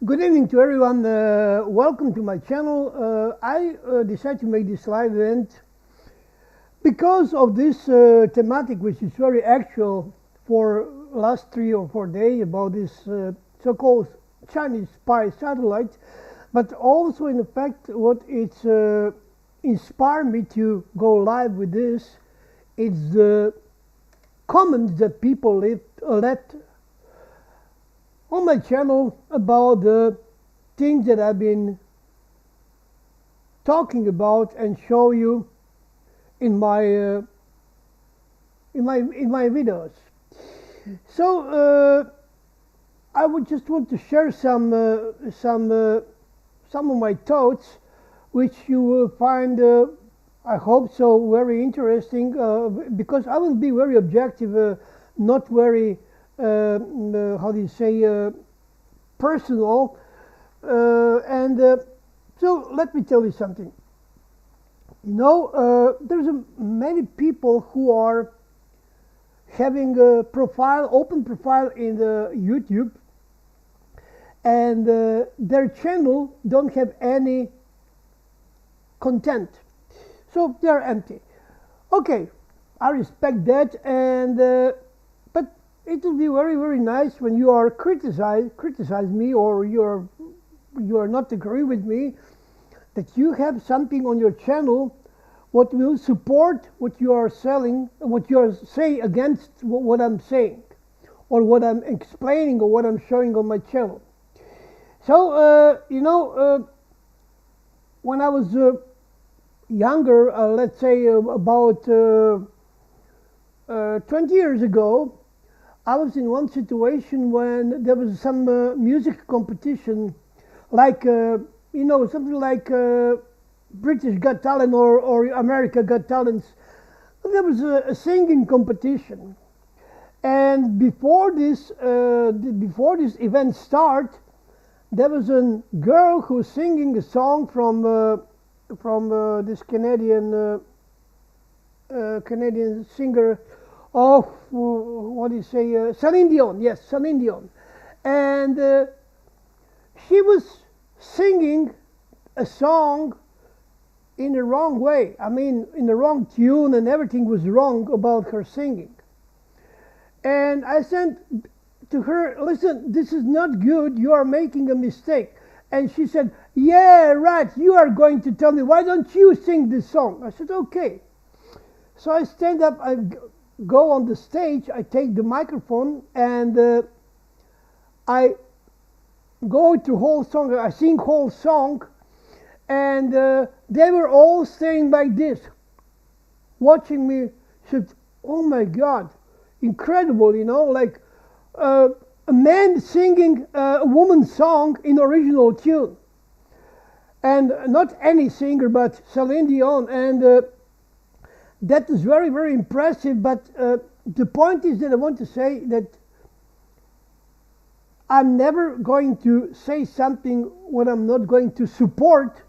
Good evening to everyone. Welcome to my channel. I decided to make this live event because of this thematic, which is very actual for last 3 or 4 days about this so-called Chinese spy satellite, but also in fact what it's inspired me to go live with this is the comments that people let on my channel about the things that I've been talking about and show you in my videos. So I would just want to share some of my thoughts, which you will find, I hope so, very interesting, because I will be very objective, not very how do you say, personal, and so let me tell you something. You know, there's many people who are having a profile, open profile in the YouTube, and their channel don't have any content, so they're empty. Okay, I respect that, and but it will be very, very nice when you are criticize me, or you are not agree with me, that you have something on your channel what will support what you are selling, what you are saying against what I'm saying, or what I'm explaining, or what I'm showing on my channel. So you know, when I was younger, let's say about 20 years ago, I was in one situation when there was some music competition, like you know, something like British Got Talent or America Got Talents. There was a singing competition, and before this event start, there was a girl who was singing a song from this Canadian singer. Oh, what do you say? Celine Dion, yes, Celine Dion. And she was singing a song in the wrong way. I mean, in the wrong tune, and everything was wrong about her singing. And I said to her, listen, this is not good. You are making a mistake. And she said, yeah, right, you are going to tell me. Why don't you sing this song? I said, okay. So I stand up, I go on the stage, I take the microphone, and I go to whole song, I sing whole song, and they were all staying like this, watching me. Said, oh my God, incredible, you know, like a man singing a woman's song in original tune, and not any singer, but Celine Dion, and that is very, very impressive. But the point is that I want to say that I'm never going to say something what I'm not going to support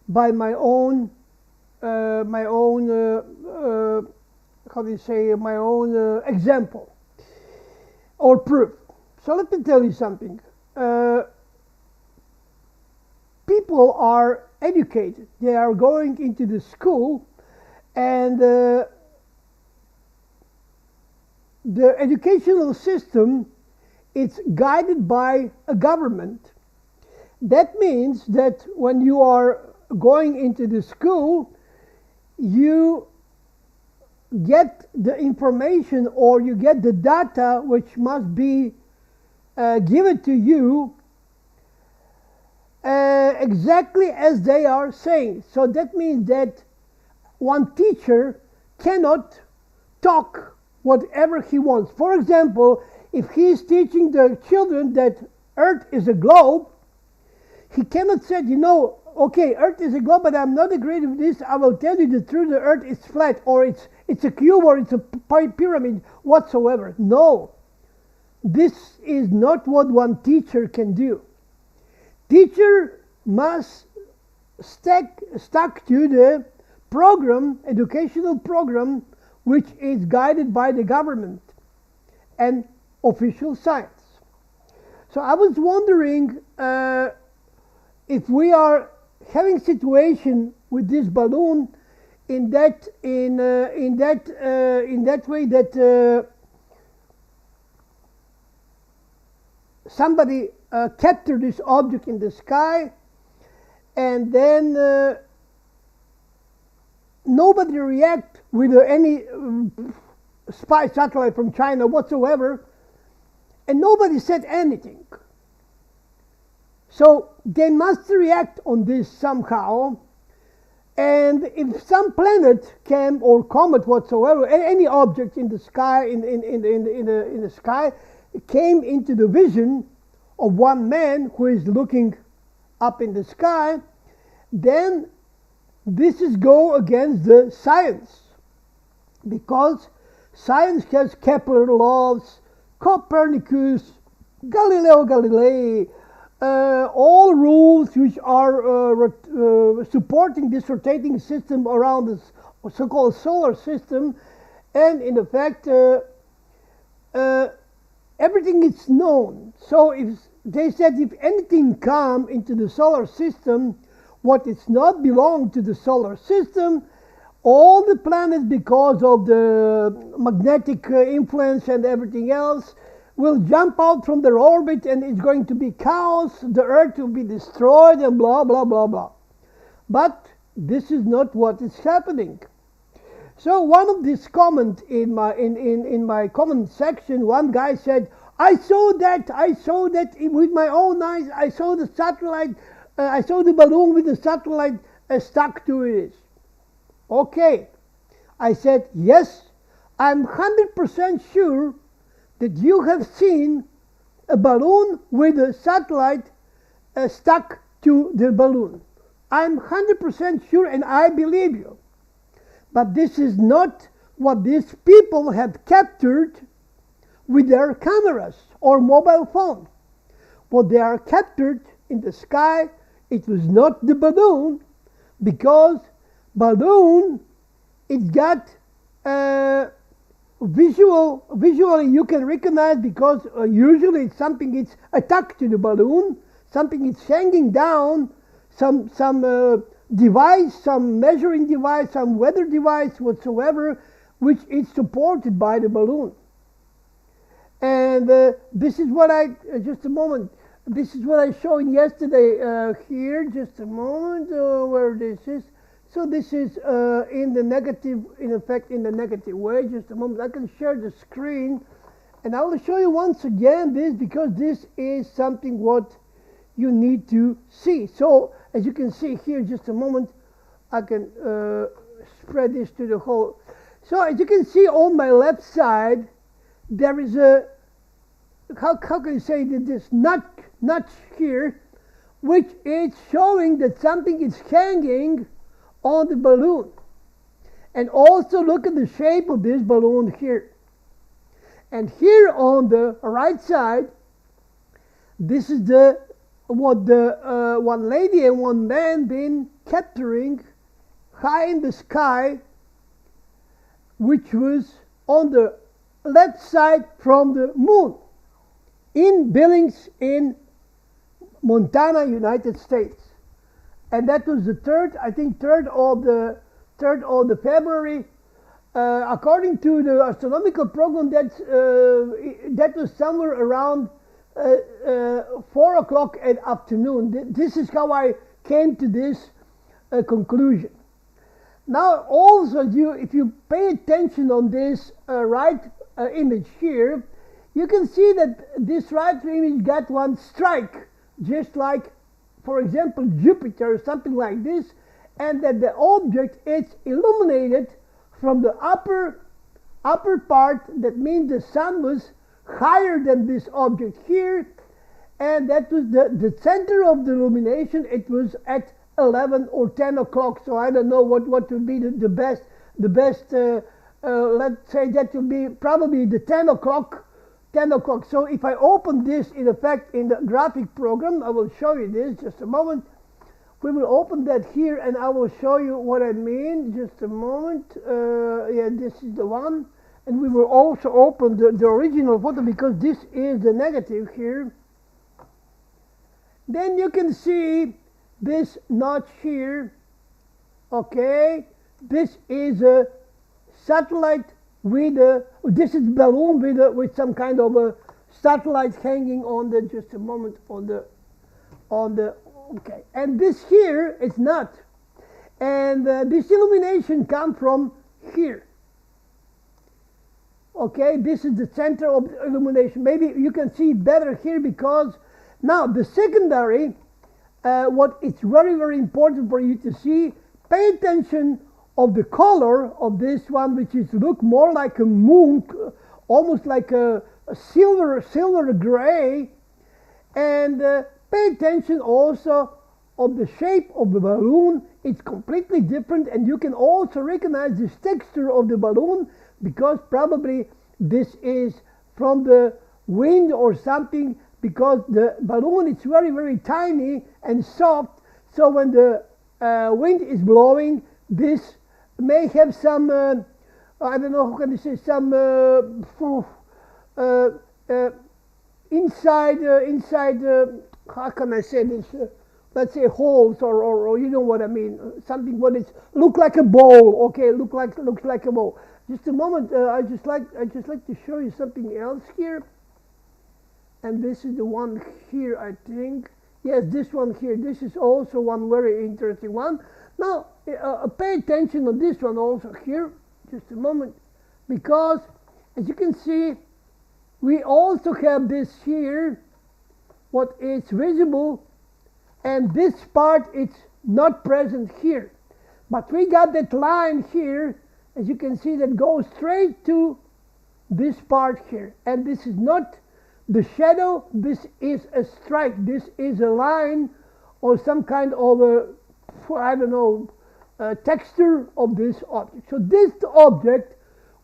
by my own how do you say, my own example or proof. So let me tell you something. People are educated. They are going into the school, and the educational system, it's guided by a government. That means that when you are going into the school, you get the information, or you get the data which must be given to you exactly as they are saying. So that means that one teacher cannot talk whatever he wants. For example, if he is teaching the children that Earth is a globe, he cannot say, you know, okay, Earth is a globe, but I'm not agreeing with this. I will tell you the truth, the Earth is flat, or it's a cube, or it's a pyramid, whatsoever. No, this is not what one teacher can do. Teacher must stuck to the program, educational program, which is guided by the government and official science. So I was wondering if we are having situation with this balloon in that way that somebody captured this object in the sky, and then nobody react with any spy satellite from China whatsoever, and nobody said anything. So they must react on this somehow. And if some planet came, or comet whatsoever, any object in the sky, in the sky, came into the vision of one man who is looking up in the sky, then this is go against the science, because science has Kepler laws, Copernicus, Galileo Galilei, all rules which are supporting this rotating system around this so-called solar system, and in effect everything is known. So if they said if anything come into the solar system what is not belong to the solar system, all the planets, because of the magnetic influence and everything else, will jump out from their orbit, and it's going to be chaos, the earth will be destroyed, and blah blah blah blah. But this is not what is happening. So one of these comments in my comment section, one guy said, I saw that with my own eyes, I saw the satellite, I saw the balloon with the satellite stuck to it. Okay, I said, yes, I'm 100% sure that you have seen a balloon with a satellite stuck to the balloon. I'm 100% sure, and I believe you. But this is not what these people have captured with their cameras or mobile phone. What they are captured in the sky, it was not the balloon, because balloon, it got visually you can recognize, because usually it's something it's attached to the balloon, something it's hanging down, some device, some measuring device, some weather device whatsoever, which is supported by the balloon. And this is what I just a moment. This is what I showed yesterday here. Just a moment, where this is. So this is in the negative, in effect, in the negative way. Just a moment. I can share the screen, and I will show you once again this, because this is something what you need to see. So as you can see here, just a moment, I can spread this to the whole. So as you can see on my left side, there is a, how can you say that, this notch here, which is showing that something is hanging on the balloon. And also look at the shape of this balloon here. And here on the right side, this is the what the one lady and one man been capturing high in the sky, which was on the left side from the moon in Billings in Montana, United States. And that was the third of the February. According to the astronomical program, that was somewhere around 4 o'clock at afternoon. This is how I came to this conclusion. Now, also, if you pay attention on this right image here, you can see that this right image got one strike, just like, for example, Jupiter or something like this, and that the object is illuminated from the upper part. That means the sun was higher than this object here, and that was the center of the illumination. It was at 11 or 10 o'clock, so I don't know what would be the best, let's say that would be probably the 10 o'clock. So if I open this, in effect, in the graphic program, I will show you this, just a moment. We will open that here, and I will show you what I mean, just a moment. Yeah, this is the one. And we will also open the original photo, because this is the negative here. Then you can see this notch here. Okay, this is a satellite with a, this is balloon with some kind of a satellite hanging on the, just a moment, on the, okay, and this here is not, and this illumination comes from here. Okay, this is the center of the illumination. Maybe you can see it better here, because now the secondary, what it's very, very important for you to see, pay attention of the color of this one, which is look more like a moon, almost like a silver gray, and pay attention also of the shape of the balloon. It's completely different, and you can also recognize this texture of the balloon, because probably this is from the wind or something, because the balloon is very, very tiny and soft, so when the wind is blowing, this may have some, I don't know, how can I say, some inside, how can I say this, let's say holes, or you know what I mean, something what is look like a bowl. Okay, looks like a bowl. Just a moment, I just like to show you something else here, and this is the one here, I think. Yes, this one here. This is also one very interesting one. Now, pay attention to this one also here. Just a moment, because as you can see, we also have this here, what is visible, and this part is not present here. But we got that line here, as you can see, that goes straight to this part here. And this is not the shadow, this is a stripe, this is a line or some kind of a, I don't know, texture of this object. So this object,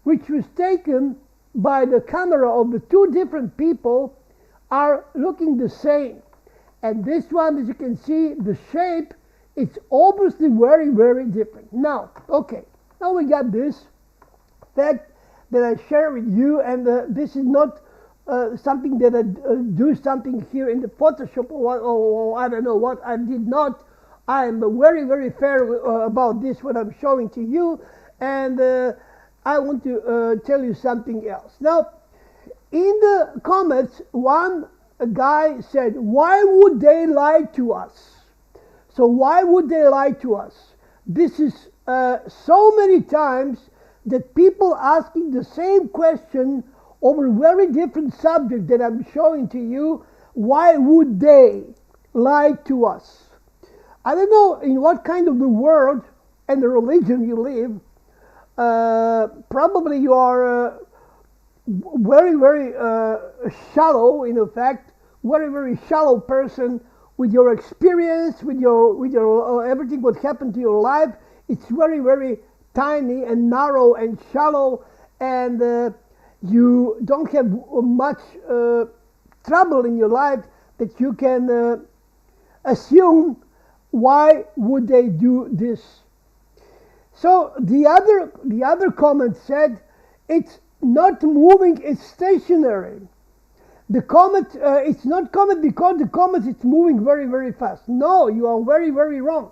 which was taken by the camera of the two different people, are looking the same. And this one, as you can see, the shape, it's obviously very, very different. Now, okay, now we got this fact that I share with you, and this is not something that I do something here in the Photoshop or what, or I don't know what. I did not. I am very, very fair about this, what I'm showing to you, and I want to tell you something else. Now, in the comments, one guy said, why would they lie to us? So why would they lie to us? This is so many times that people asking the same question over very different subject that I'm showing to you. Why would they lie to us? I don't know in what kind of the world and the religion you live. Probably you are very, very shallow, in fact, very, very shallow person with your experience, with your everything what happened to your life. It's very, very tiny and narrow and shallow, and you don't have much trouble in your life that you can assume why would they do this. So the other comment said, it's not moving, it's stationary. The comet, it's not comet because the comet is moving very, very fast. No, you are very, very wrong.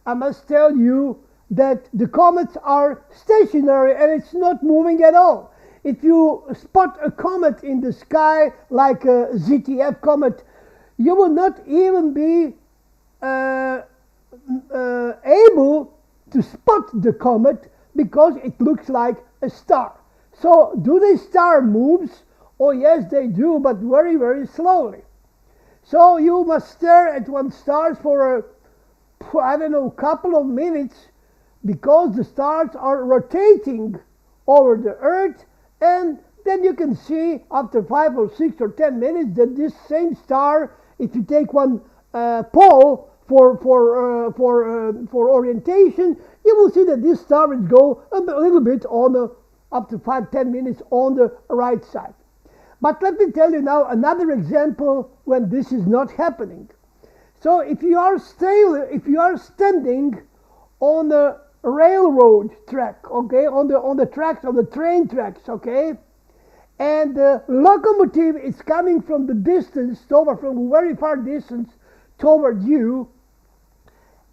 I must tell you that the comets are stationary and it's not moving at all. If you spot a comet in the sky, like a ZTF comet, you will not even be able to spot the comet because it looks like a star. So, do the star moves? Oh yes, they do, but very, very slowly. So you must stare at one star for I don't know, couple of minutes, because the stars are rotating over the Earth, and then you can see after 5 or 6 or 10 minutes that this same star, if you take one pole for orientation, you will see that this star will go a little bit on the, up to 5-10 minutes on the right side. But let me tell you now another example when this is not happening. So if you are standing on a railroad track, okay, on the tracks, on the train tracks, okay, and the locomotive is coming from the distance, from a very far distance toward you,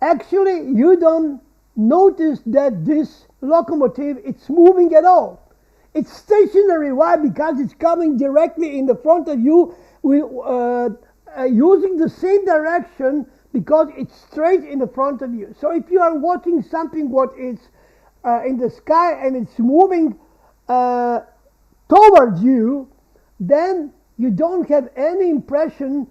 actually you don't notice that this locomotive it's moving at all. It's stationary. Why? Because it's coming directly in the front of you, using the same direction, because it's straight in the front of you. So if you are watching something what is in the sky and it's moving towards you, then you don't have any impression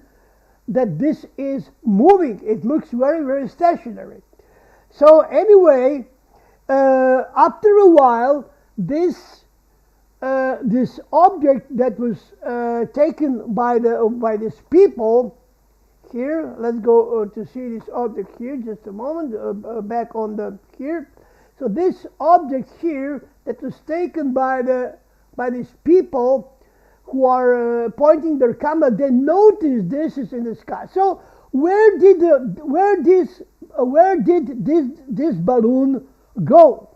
that this is moving. It looks very, very stationary. So anyway, after a while, this object that was taken by these people here. Let's go to see this object here. Just a moment. Back on the here. So this object here that was taken by these people who are pointing their camera, they notice this is in the sky. So where did this balloon go?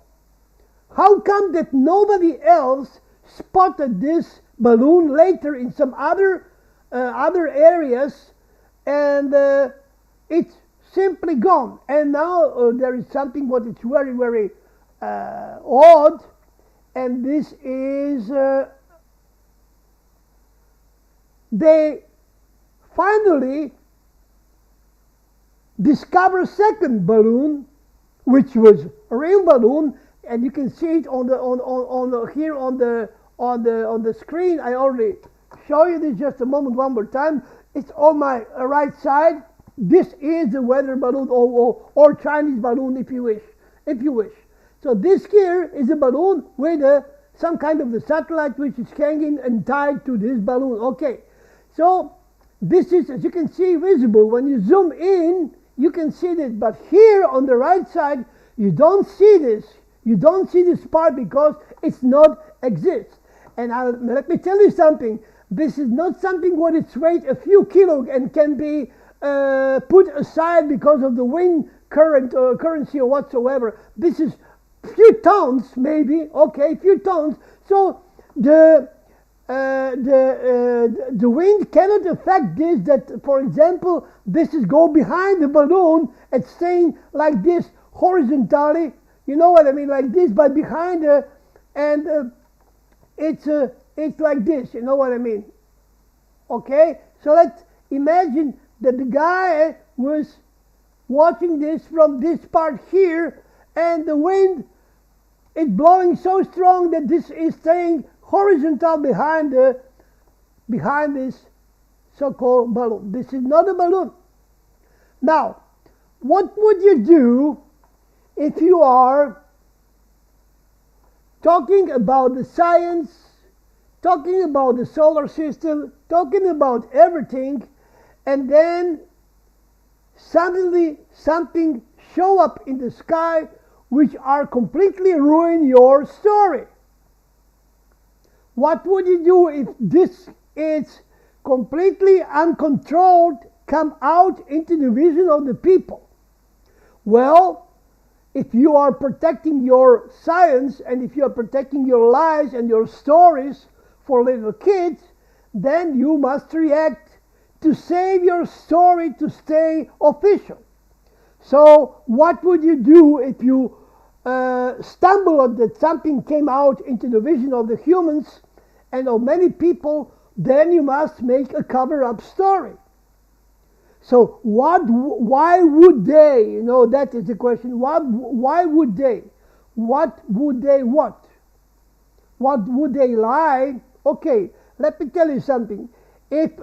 How come that nobody else spotted this balloon later in some other areas, and it's simply gone? And now there is something what is very, very odd, and this is they finally discover a second balloon, which was a real balloon, and you can see it on the screen. I already show you this just a moment, one more time. It's on my right side. This is the weather balloon, or Chinese balloon, if you wish. So this here is a balloon with some kind of the satellite which is hanging and tied to this balloon. Okay, so this is, as you can see, visible. When you zoom in, you can see this, but here on the right side, you don't see this. You don't see this part because it's not exist. And let me tell you something. This is not something what its weight a few kilos and can be put aside because of the wind current or currency or whatsoever. This is few tons, maybe. Okay, few tons. So the wind cannot affect this. That, for example, this is go behind the balloon and staying like this horizontally. You know what I mean, like this, but behind and it's like this. You know what I mean? Okay. So let's imagine that the guy was watching this from this part here, and the wind is blowing so strong that this is staying horizontal behind this so-called balloon. This is not a balloon. Now, what would you do if you are talking about the science, talking about the solar system, talking about everything, and then suddenly something show up in the sky which are completely ruin your story? What would you do if this is completely uncontrolled, come out into the vision of the people? Well, if you are protecting your science, and if you are protecting your lives and your stories for little kids, then you must react to save your story to stay official. So what would you do if you stumble on that something came out into the vision of the humans and of many people? Then you must make a cover-up story. So why would they? You know, that is the question. Why would they? What would they what? What would they lie? Okay, let me tell you something. If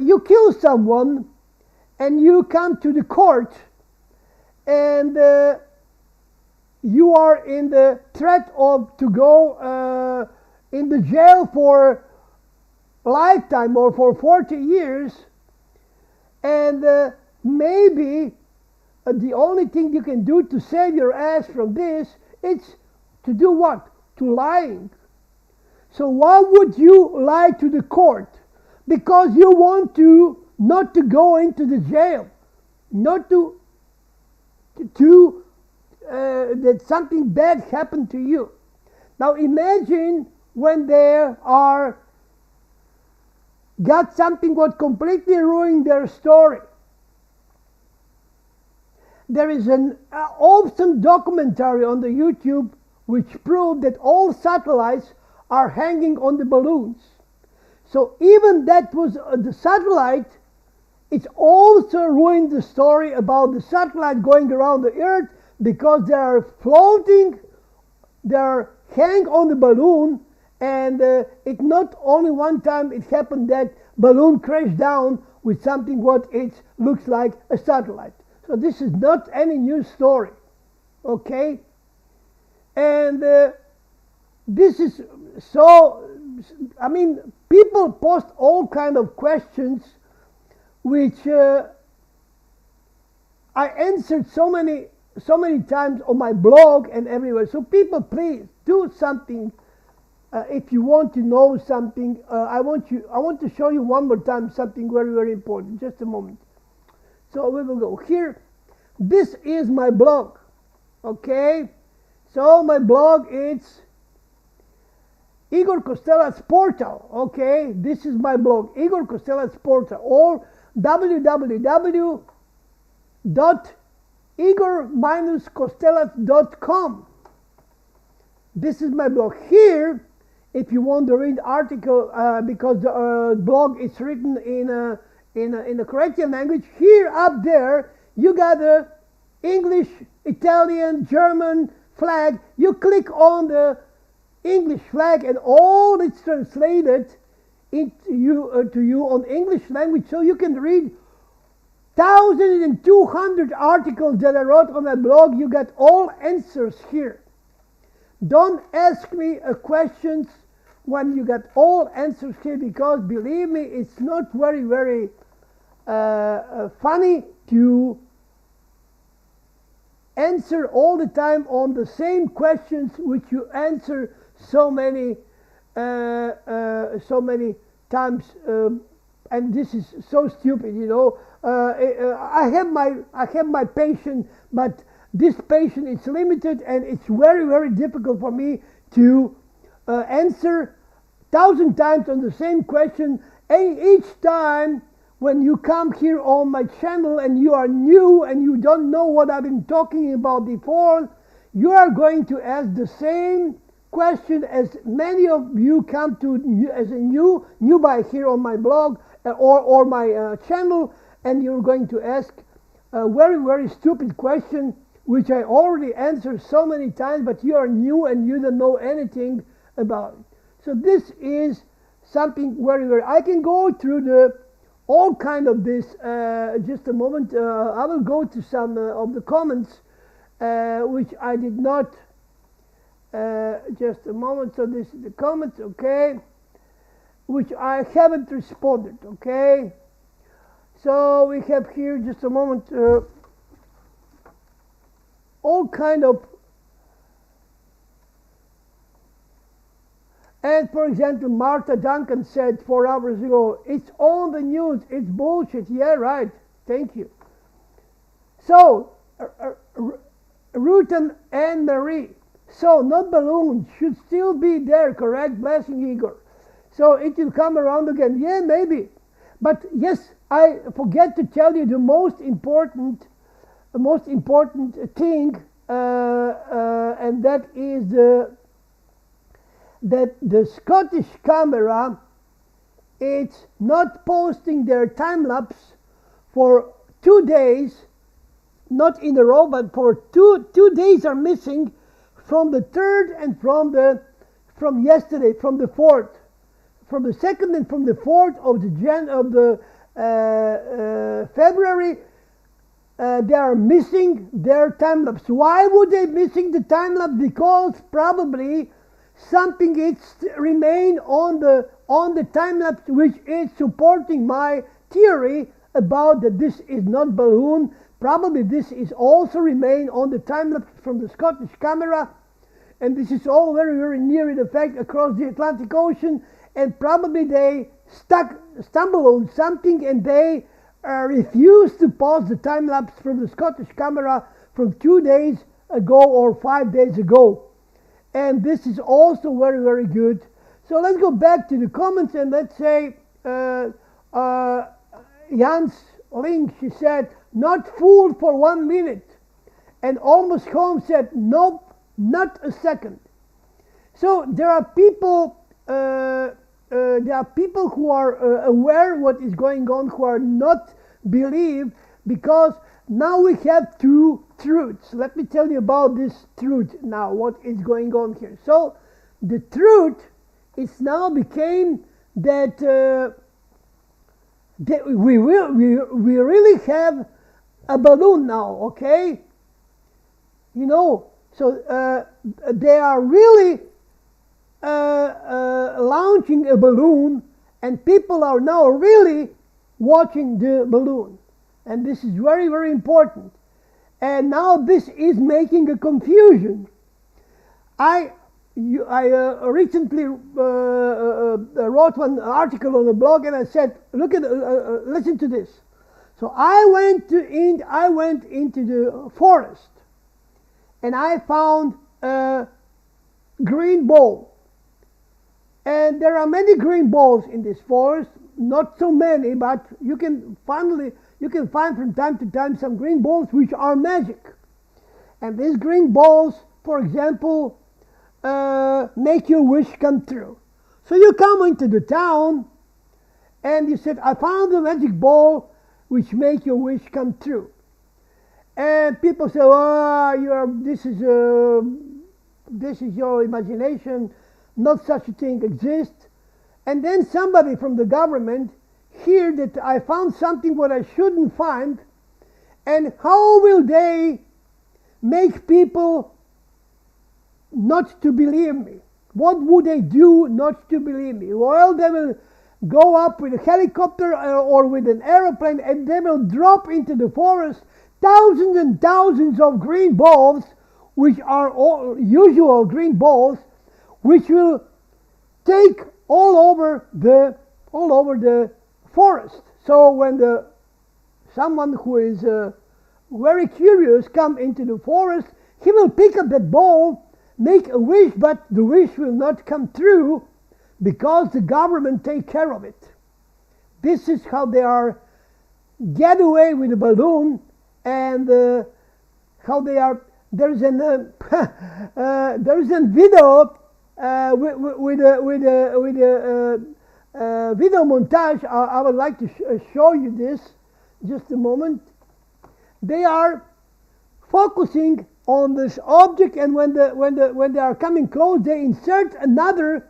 you kill someone and you come to the court and you are in the threat of to go in the jail for lifetime or for 40 years, and maybe the only thing you can do to save your ass from this is to do what? To lying. So why would you lie to the court? Because you want to not to go into the jail, not to that something bad happened to you. Now imagine when there are got something what completely ruined their story. There is an awesome documentary on the YouTube which proved that all satellites are hanging on the balloons. So even that was the satellite, it's also ruined the story about the satellite going around the Earth because they are floating, they are hang on the balloon, and it not only one time it happened that balloon crashed down with something what it looks like a satellite. So this is not any new story, okay? And this is so, I mean, people post all kind of questions which I answered so many times on my blog and everywhere. So people, please do something. If you want to know something, I want to show you one more time something very, very important. Just a moment. So we will go here. This is my blog. Okay. So my blog is Igor Kostelac portal. Okay. This is my blog, Igor Kostelac portal, or www.igor-kostelac.com. This is my blog. Here, if you want to read article, because the blog is written in a Croatian language, here up there you got a English, Italian, German flag. You click on the English flag and all it's translated to you on English language, so you can read 1,200 articles that I wrote on my blog. You got all answers here. Don't ask me questions when you got all answers here, because believe me, it's not very, very funny to answer all the time on the same questions which you answer so many times, and this is so stupid, you know. I have my patience, but this patience is limited, and it's very, very difficult for me to answer 1,000 times on the same question. And each time when you come here on my channel and you are new and you don't know what I've been talking about before, you are going to ask the same question as many of you come to as a newbie here on my blog or my channel, and you're going to ask a very, very stupid question which I already answered so many times, but you are new and you don't know anything about it. So this is something very, very, I can go through the all kind of this. Just a moment, I will go to some of the comments which I did not. Just a moment. So this is the comments, okay, which I haven't responded. Okay, so we have here, just a moment, all kind of. And for example, Martha Duncan said 4 hours ago, it's on the news, it's bullshit. Yeah, right, thank you. So Ruth and Anne Marie, so not balloons, should still be there, correct? Blessing Igor. So it will come around again. Yeah, maybe. But yes, I forget to tell you the most important thing, and that is that the Scottish camera, it's not posting their time lapse for 2 days, not in a row, but for two days are missing from the 3rd and from yesterday, from the 4th, from the 2nd and from the 4th of the February. They are missing their time lapse. Why would they missing the time lapse? Because probably something is remain on the time lapse which is supporting my theory about that this is not balloon. Probably this is also remain on the time lapse from the Scottish camera, and this is all very, very near in effect across the Atlantic Ocean, and probably they stumble on something and they refuse to pause the time lapse from the Scottish camera from 2 days ago or 5 days ago. And this is also very, very good. So let's go back to the comments and let's say uh, uh, Jans Link, she said, not fooled for 1 minute. And Almost Home said, nope, not a second. So there are people who are aware what is going on, who are not believe, because now we have two truths. Let me tell you about this truth now, what is going on here. So the truth is now became that, we really have a balloon now, okay? You know, so they are really launching a balloon, and people are now really watching the balloon, and this is very, very important. And now this is making a confusion. I recently wrote one article on the blog, and I said, look at, listen to this. So I went into the forest, and I found a green ball. And there are many green balls in this forest, not so many, but you can find from time to time some green balls which are magic. And these green balls, for example, make your wish come true. So you come into the town and you said, I found a magic ball which make your wish come true. And people say, oh, this is your imagination, not such a thing exists. And then somebody from the government hear that I found something what I shouldn't find, and how will they make people not to believe me? What would they do not to believe me? Well, they will go up with a helicopter or with an aeroplane, and they will drop into the forest thousands and thousands of green balls, which are all usual green balls, which will take all over the forest. So when someone who is very curious come into the forest, he will pick up that ball, make a wish, but the wish will not come true because the government take care of it. This is how they are get away with the balloon, and how they are. There's an there's a video with a video montage. I would like to show you this. Just a moment. They are focusing on this object, and when they are coming close, they insert another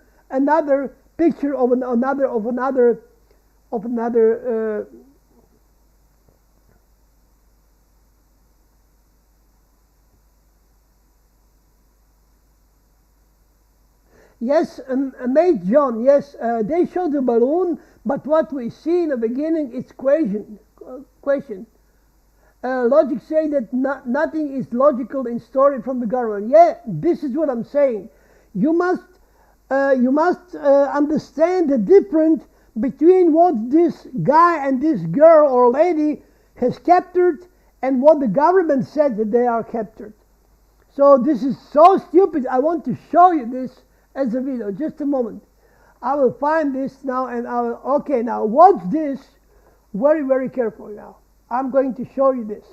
picture of another. Yes, mate John, yes, they show the balloon, but what we see in the beginning is question. Logic say that nothing is logical in story from the government. Yeah, this is what I'm saying. You must understand the difference between what this guy and this girl or lady has captured and what the government said that they are captured. So this is so stupid. I want to show you this as a video. Just a moment. I will find this now, and I will. Okay, now watch this very, very carefully. Now I'm going to show you this.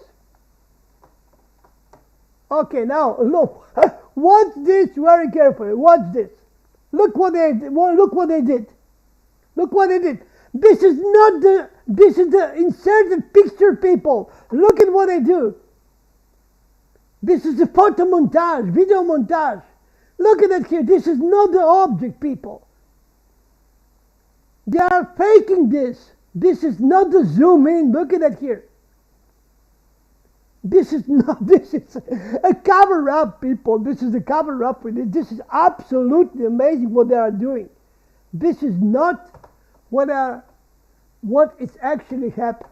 Okay, now look. Watch this very carefully. Watch this. Look what they did. Look what they did. Look what they did. This is not the. This is the inserted picture, people. Look at what they do. This is the photo montage, video montage. Look at it here. This is not the object, people. They are faking this. This is not the zoom in. Look at it here. This is not. This is a cover up, people. This is a cover up with it. This is absolutely amazing what they are doing. This is not what is actually happened.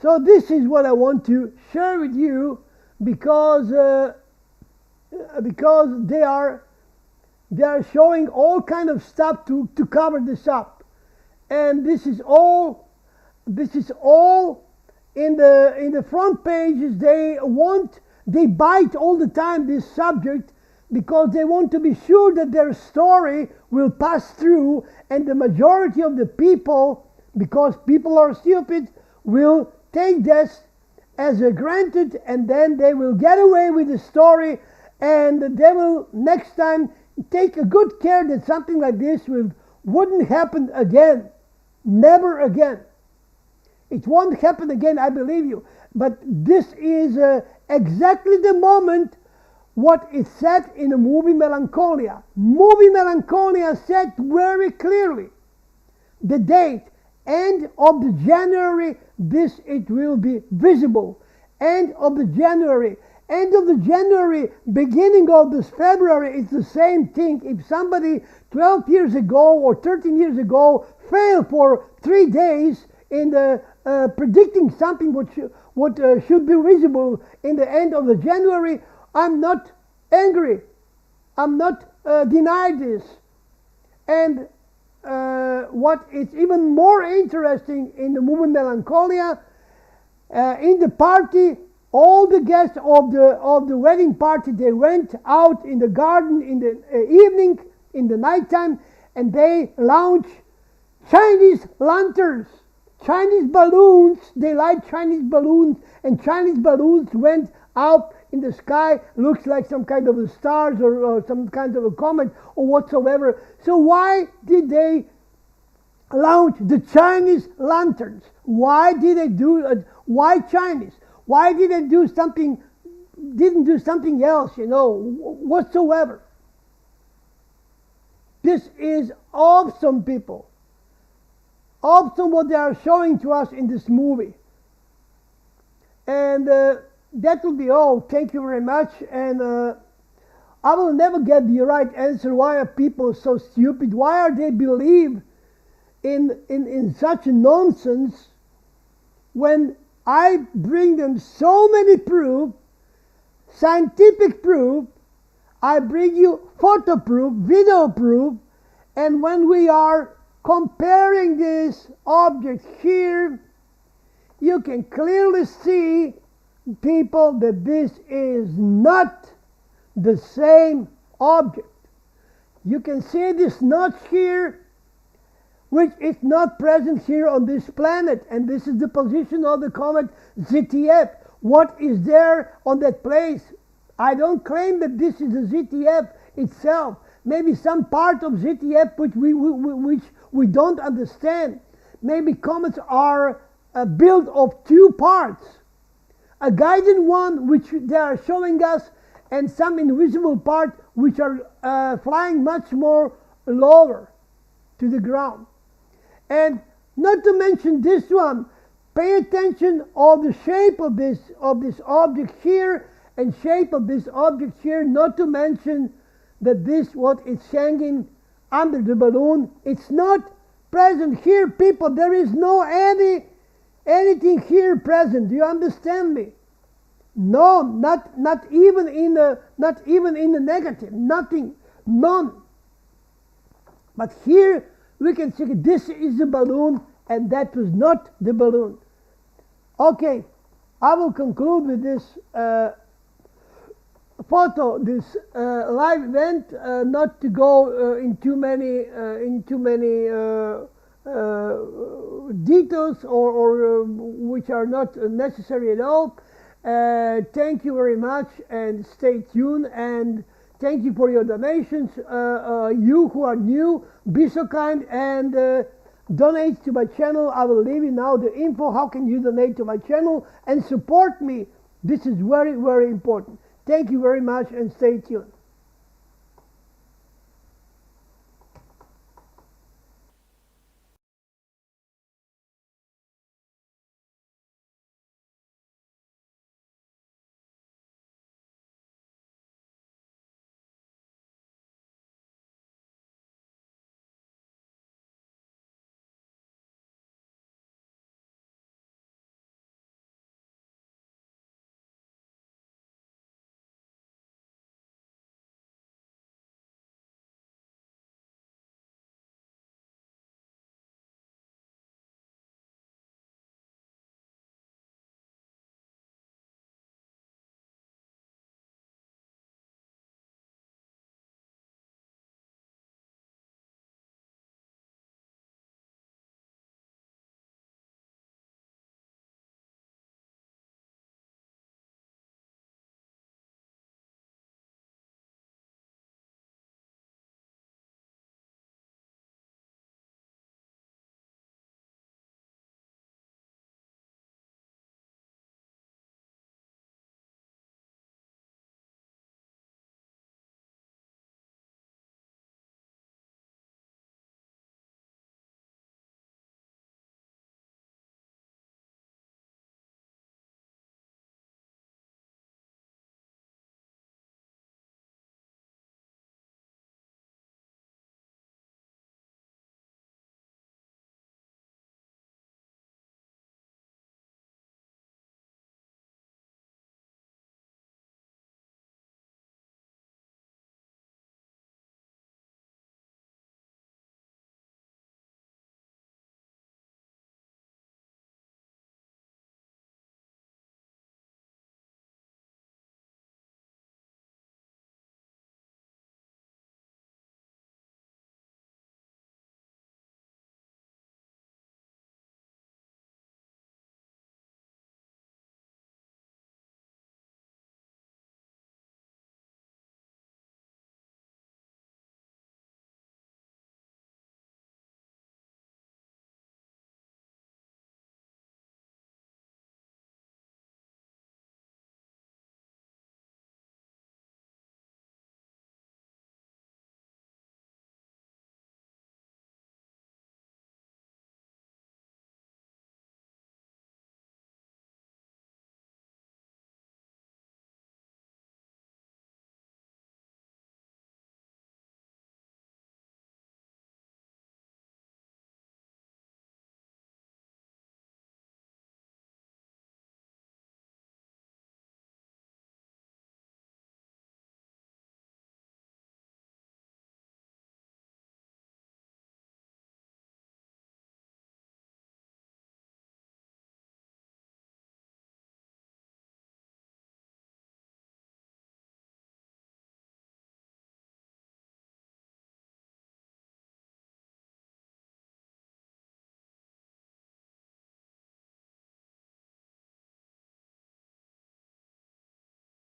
So this is what I want to share with you, because they are showing all kind of stuff to cover this up, and this is all in the front pages. They bite all the time this subject because they want to be sure that their story will pass through, and the majority of the people, because people are stupid, will take this as a granted, and then they will get away with the story, and they will next time take a good care that something like this wouldn't happen again. Never again. It won't happen again, I believe you. But this is exactly the moment what is said in the movie Melancholia. Movie Melancholia said very clearly the date, end of the January, this it will be visible. End of the January. End of the January, beginning of this February, it's the same thing. If somebody 12 years ago or 13 years ago failed for 3 days in the predicting something what should be visible in the end of the January, I'm not angry. I'm not denied this. And what is even more interesting in the movie Melancholia, in the party, all the guests of the wedding party, they went out in the garden in the evening, in the nighttime, and they launched Chinese lanterns, Chinese balloons. They light Chinese balloons, and Chinese balloons went out in the sky. Looks like some kind of a stars or some kind of a comet or whatsoever. So why did they launch the Chinese lanterns? Why did they do it? Why Chinese? Why did they do something? Didn't do something else, whatsoever. This is awesome, people. Awesome what they are showing to us in this movie. And that will be all. Thank you very much. And I will never get the right answer. Why are people so stupid? Why are they believe in such nonsense when I bring them so many proof, scientific proof, I bring you photo proof, video proof, and when we are comparing this object here, you can clearly see, people, that this is not the same object. You can see this notch here, which is not present here on this planet, and this is the position of the comet ZTF. What is there on that place? I don't claim that this is the ZTF itself. Maybe some part of ZTF which we don't understand. Maybe comets are built of two parts. A guided one which they are showing us, and some invisible part which are flying much more lower to the ground. And not to mention this one, pay attention of the shape of this object here and shape of this object here, not to mention that this what is hanging under the balloon, it's not present here, people. There is no anything here present. Do you understand me? No, not even in the negative, nothing, none. But here we can see this is the balloon, and that was not the balloon. Okay, I will conclude with this photo, this live event, not to go in too many details or which are not necessary at all. Thank you very much, and stay tuned, and thank you for your donations. You who are new, be so kind and donate to my channel. I will leave you now the info. How can you donate to my channel and support me? This is very, very important. Thank you very much, and stay tuned.